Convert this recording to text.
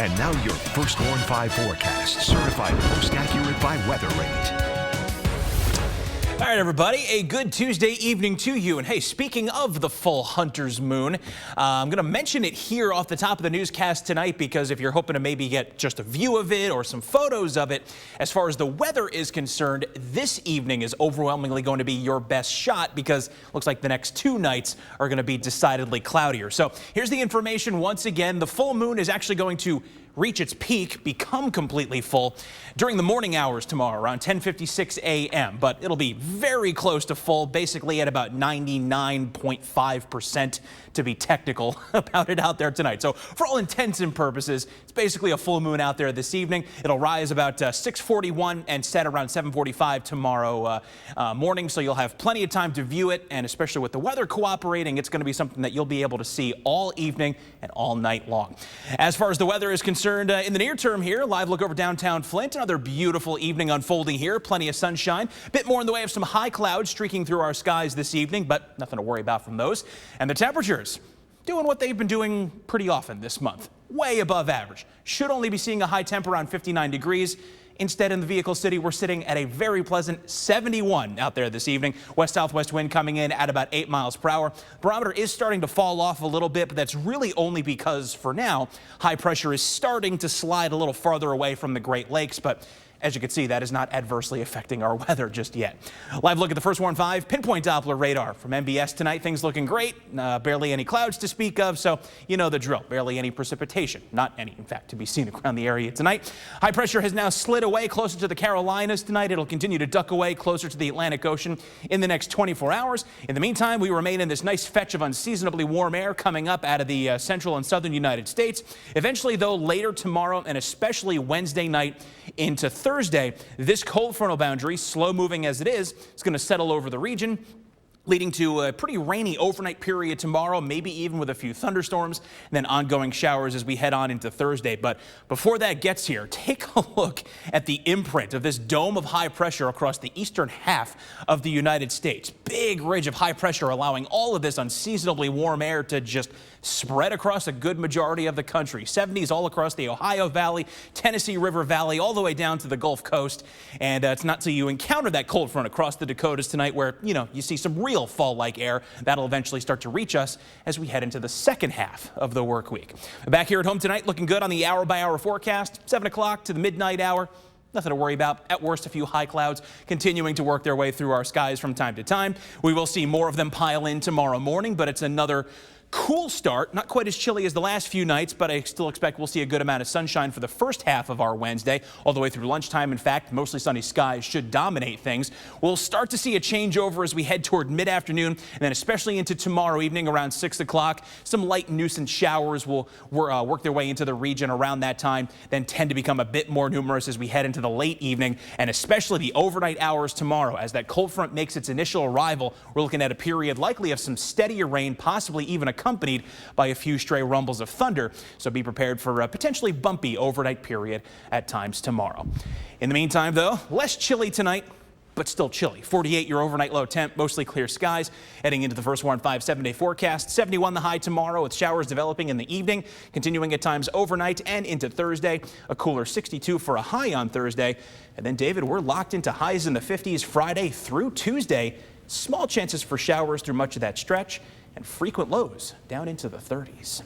And now your first Horn 5 forecast, certified most accurate by Weather Rate. All right, everybody, a good Tuesday evening to you. And hey, speaking of the full hunter's moon, I'm going to mention it here off the top of the newscast tonight because if you're hoping to maybe get just a view of it or some photos of it, as far as the weather is concerned, this evening is overwhelmingly going to be your best shot because it looks like the next 2 nights are going to be decidedly cloudier. So here's the information once again. The full moon is actually going to reach its peak, become completely full during the morning hours tomorrow around 10:56 a.m. But it'll be very close to full, basically at about 99.5% to be technical about it out there tonight. So for all intents and purposes, it's basically a full moon out there this evening. It'll rise about 6:41 and set around 7:45 tomorrow morning. So you'll have plenty of time to view it. And especially with the weather cooperating, it's going to be something that you'll be able to see all evening and all night long. As far as the weather is concerned, in the near term here, live look over downtown Flint. Another beautiful evening unfolding here. Plenty of sunshine. A bit more in the way of some high clouds streaking through our skies this evening, but nothing to worry about from those. And the temperatures doing what they've been doing pretty often this month. Way above average. Should only be seeing a high temp around 59 degrees. Instead, in the Vehicle City, we're sitting at a very pleasant 71 out there this evening. West-southwest wind coming in at about 8 miles per hour. Barometer is starting to fall off a little bit, but that's really only because, for now, high pressure is starting to slide a little farther away from the Great Lakes. But as you can see, that is not adversely affecting our weather just yet. Live look at the first Horn 5 pinpoint Doppler radar from MBS tonight. Things looking great. Barely any clouds to speak of, so you know the drill. Barely any precipitation. Not any, in fact, to be seen around the area tonight. High pressure has now slid away closer to the Carolinas tonight. It'll continue to duck away closer to the Atlantic Ocean in the next 24 hours. In the meantime, we remain in this nice fetch of unseasonably warm air coming up out of the central and southern United States. Eventually, though, later tomorrow and especially Wednesday night into Thursday, this cold frontal boundary, slow moving as it is going to settle over the region, leading to a pretty rainy overnight period tomorrow, maybe even with a few thunderstorms, and then ongoing showers as we head on into Thursday. But before that gets here, take a look at the imprint of this dome of high pressure across the eastern half of the United States. Big ridge of high pressure allowing all of this unseasonably warm air to just spread across a good majority of the country. 70s all across the Ohio Valley, Tennessee River Valley, all the way down to the Gulf Coast. And it's not till you encounter that cold front across the Dakotas tonight where, you see some real fall-like air that'll eventually start to reach us as we head into the second half of the work week. Back here at home tonight, looking good on the hour-by-hour forecast, 7 o'clock to the midnight hour. Nothing to worry about. At worst, a few high clouds continuing to work their way through our skies from time to time. We will see more of them pile in tomorrow morning, but it's another cool start, not quite as chilly as the last few nights, but I still expect we'll see a good amount of sunshine for the first half of our Wednesday, all the way through lunchtime. In fact, mostly sunny skies should dominate things. We'll start to see a changeover as we head toward mid-afternoon, and then especially into tomorrow evening around 6 o'clock. Some light nuisance showers will work their way into the region around that time, then tend to become a bit more numerous as we head into the late evening, and especially the overnight hours tomorrow. As that cold front makes its initial arrival, we're looking at a period likely of some steadier rain, possibly even accompanied by a few stray rumbles of thunder. So be prepared for a potentially bumpy overnight period at times tomorrow. In the meantime, though, less chilly tonight, but still chilly. 48 your overnight low temp, mostly clear skies. Heading into the first Horn 5 7-day forecast. 71 the high tomorrow with showers developing in the evening, continuing at times overnight and into Thursday. A cooler 62 for a high on Thursday. And then, David, we're locked into highs in the 50s Friday through Tuesday. Small chances for showers through much of that stretch, and frequent lows down into the 30s.